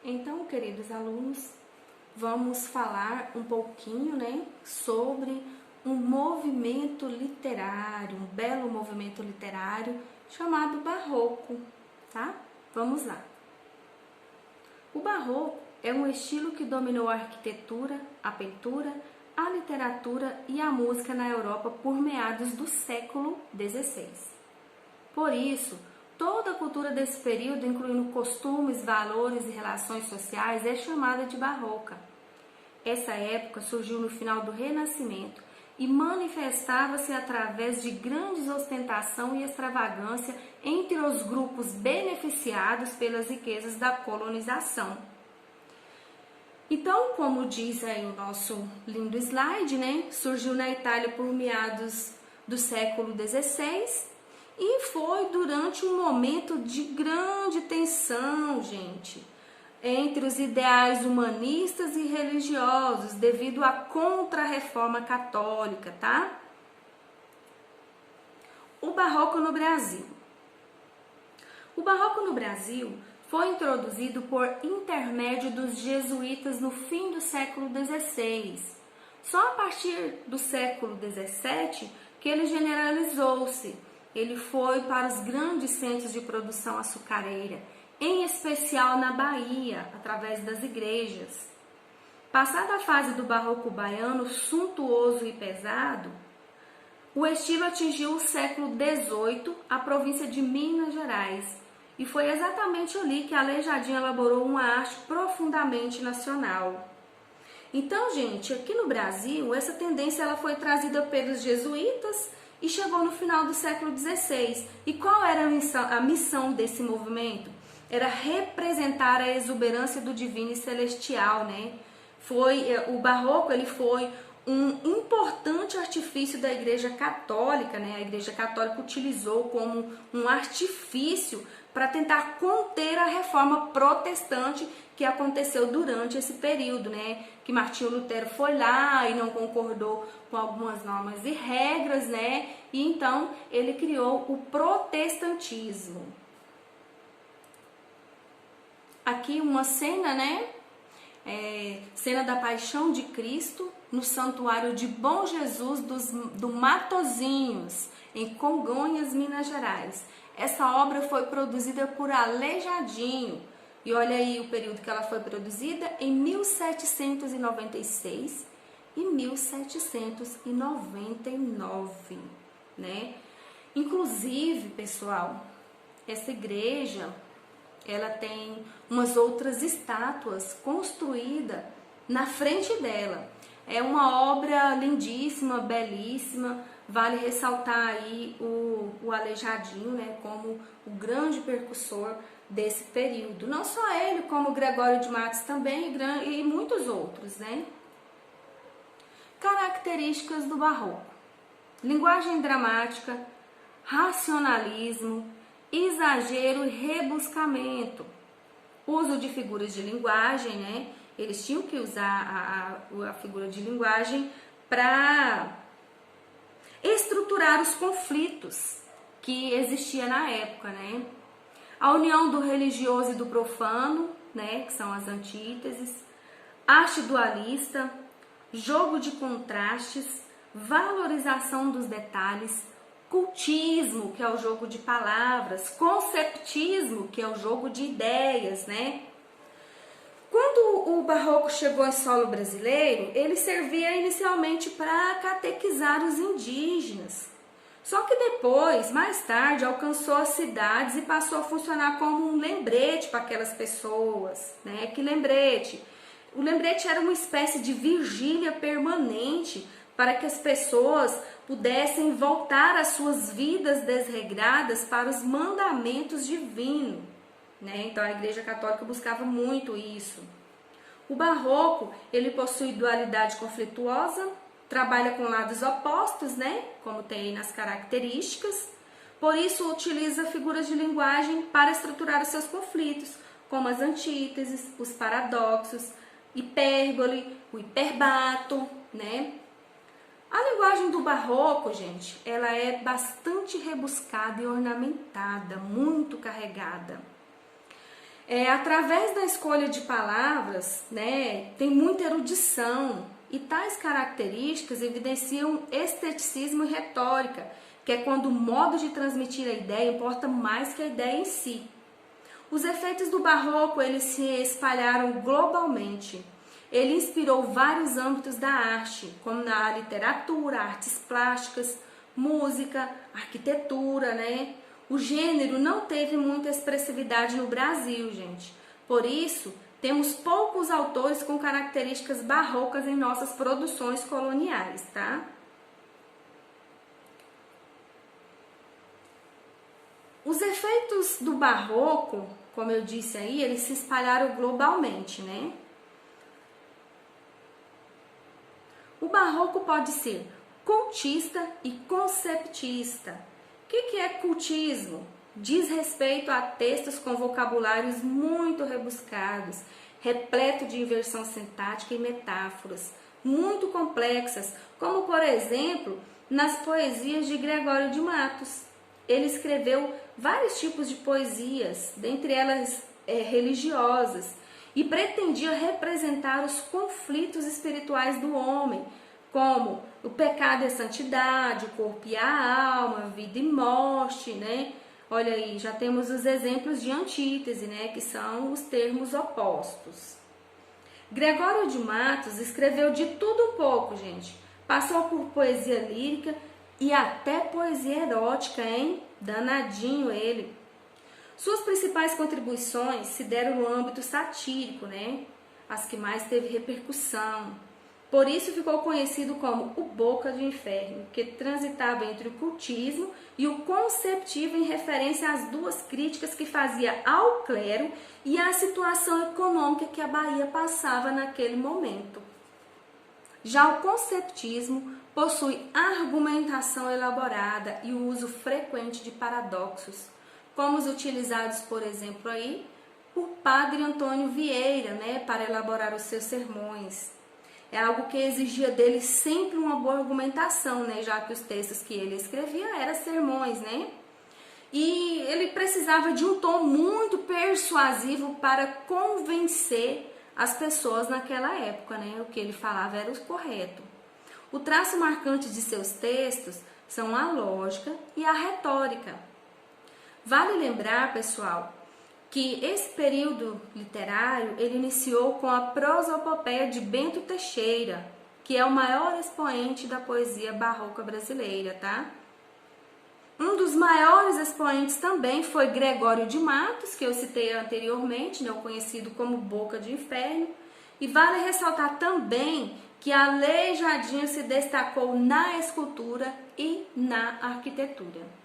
Então, queridos alunos, vamos falar um pouquinho, sobre um movimento literário, um belo movimento literário chamado Barroco, tá? Vamos lá. O Barroco é um estilo que dominou a arquitetura, a pintura, a literatura e a música na Europa por meados do século XVI. Por isso, toda a cultura desse período, incluindo costumes, valores e relações sociais, é chamada de barroca. Essa época surgiu no final do Renascimento e manifestava-se através de grandes ostentação e extravagância entre os grupos beneficiados pelas riquezas da colonização. Então, como diz aí o nosso lindo slide, surgiu na Itália por meados do século XVI e foi durante um momento de grande tensão, gente, entre os ideais humanistas e religiosos, devido à contra-reforma católica, tá? O Barroco no Brasil. O Barroco no Brasil foi introduzido por intermédio dos jesuítas no fim do século XVI. Só a partir do século XVII que ele generalizou-se. Ele foi para os grandes centros de produção açucareira, em especial na Bahia, através das igrejas. Passada a fase do barroco baiano, suntuoso e pesado, o estilo atingiu o século XVIII, a província de Minas Gerais, e foi exatamente ali que Aleijadinho elaborou uma arte profundamente nacional. Então, gente, aqui no Brasil, essa tendência ela foi trazida pelos jesuítas e chegou no final do século XVI. E qual era a missão desse movimento? Era representar a exuberância do divino e celestial, O barroco ele foi um importante artifício da Igreja Católica, A Igreja Católica utilizou como um artifício para tentar conter a reforma protestante que aconteceu durante esse período, Que Martinho Lutero foi lá e não concordou com algumas normas e regras, E então ele criou o protestantismo. Aqui uma cena, cena da Paixão de Cristo no Santuário de Bom Jesus do Matozinhos, em Congonhas, Minas Gerais. Essa obra foi produzida por Aleijadinho. E olha aí o período que ela foi produzida, em 1796 e 1799, Inclusive, pessoal, essa igreja, ela tem umas outras estátuas construídas na frente dela. É uma obra lindíssima, belíssima. Vale ressaltar aí o Aleijadinho, como o grande percussor desse período. Não só ele, como Gregório de Matos também e muitos outros, Características do barroco: linguagem dramática, racionalismo, exagero e rebuscamento. Uso de figuras de linguagem, Eles tinham que usar a figura de linguagem para estruturar os conflitos que existiam na época, A união do religioso e do profano, que são as antíteses, arte dualista, jogo de contrastes, valorização dos detalhes, cultismo, que é o jogo de palavras, conceptismo, que é o jogo de ideias, Quando o barroco chegou em solo brasileiro, ele servia inicialmente para catequizar os indígenas. Só que depois, mais tarde, alcançou as cidades e passou a funcionar como um lembrete para aquelas pessoas, Que lembrete? O lembrete era uma espécie de vigília permanente para que as pessoas pudessem voltar às suas vidas desregradas para os mandamentos divinos, Então a Igreja Católica buscava muito isso. O barroco, ele possui dualidade conflituosa, trabalha com lados opostos, Como tem aí nas características. Por isso utiliza figuras de linguagem para estruturar os seus conflitos, como as antíteses, os paradoxos, hipérbole, o hiperbato, A linguagem do barroco, gente, ela é bastante rebuscada e ornamentada, muito carregada. Através da escolha de palavras, né, tem muita erudição, e tais características evidenciam esteticismo e retórica, que é quando o modo de transmitir a ideia importa mais que a ideia em si. Os efeitos do barroco, eles se espalharam globalmente. Ele inspirou vários âmbitos da arte, como na literatura, artes plásticas, música, arquitetura, né? O gênero não teve muita expressividade no Brasil, gente. Por isso, temos poucos autores com características barrocas em nossas produções coloniais, tá? Os efeitos do barroco, como eu disse aí, eles se espalharam globalmente, né? O barroco pode ser cultista e conceptista. O que é cultismo? Diz respeito a textos com vocabulários muito rebuscados, repleto de inversão sintática e metáforas, muito complexas, como, por exemplo, nas poesias de Gregório de Matos. Ele escreveu vários tipos de poesias, dentre elas religiosas, e pretendia representar os conflitos espirituais do homem, como o pecado e a santidade, o corpo e a alma, vida e morte, né? Olha aí, já temos os exemplos de antítese, né? Que são os termos opostos. Gregório de Matos escreveu de tudo um pouco, gente. Passou por poesia lírica e até poesia erótica, hein? Danadinho ele. Suas principais contribuições se deram no âmbito satírico, né? As que mais teve repercussão. Por isso ficou conhecido como o Boca de Inferno, que transitava entre o cultismo e o conceptivo em referência às duas críticas que fazia ao clero e à situação econômica que a Bahia passava naquele momento. Já o conceptismo possui argumentação elaborada e o uso frequente de paradoxos, como os utilizados, por exemplo, aí por Padre Antônio Vieira, né, para elaborar os seus sermões. É algo que exigia dele sempre uma boa argumentação, né, já que os textos que ele escrevia eram sermões, né? E ele precisava de um tom muito persuasivo para convencer as pessoas naquela época, né? O que ele falava era o correto. O traço marcante de seus textos são a lógica e a retórica. Vale lembrar, pessoal, que esse período literário ele iniciou com a prosopopeia de Bento Teixeira, que é o maior expoente da poesia barroca brasileira, tá? Um dos maiores expoentes também foi Gregório de Matos, que eu citei anteriormente, né, o conhecido como Boca de Inferno, e vale ressaltar também que Aleijadinho se destacou na escultura e na arquitetura.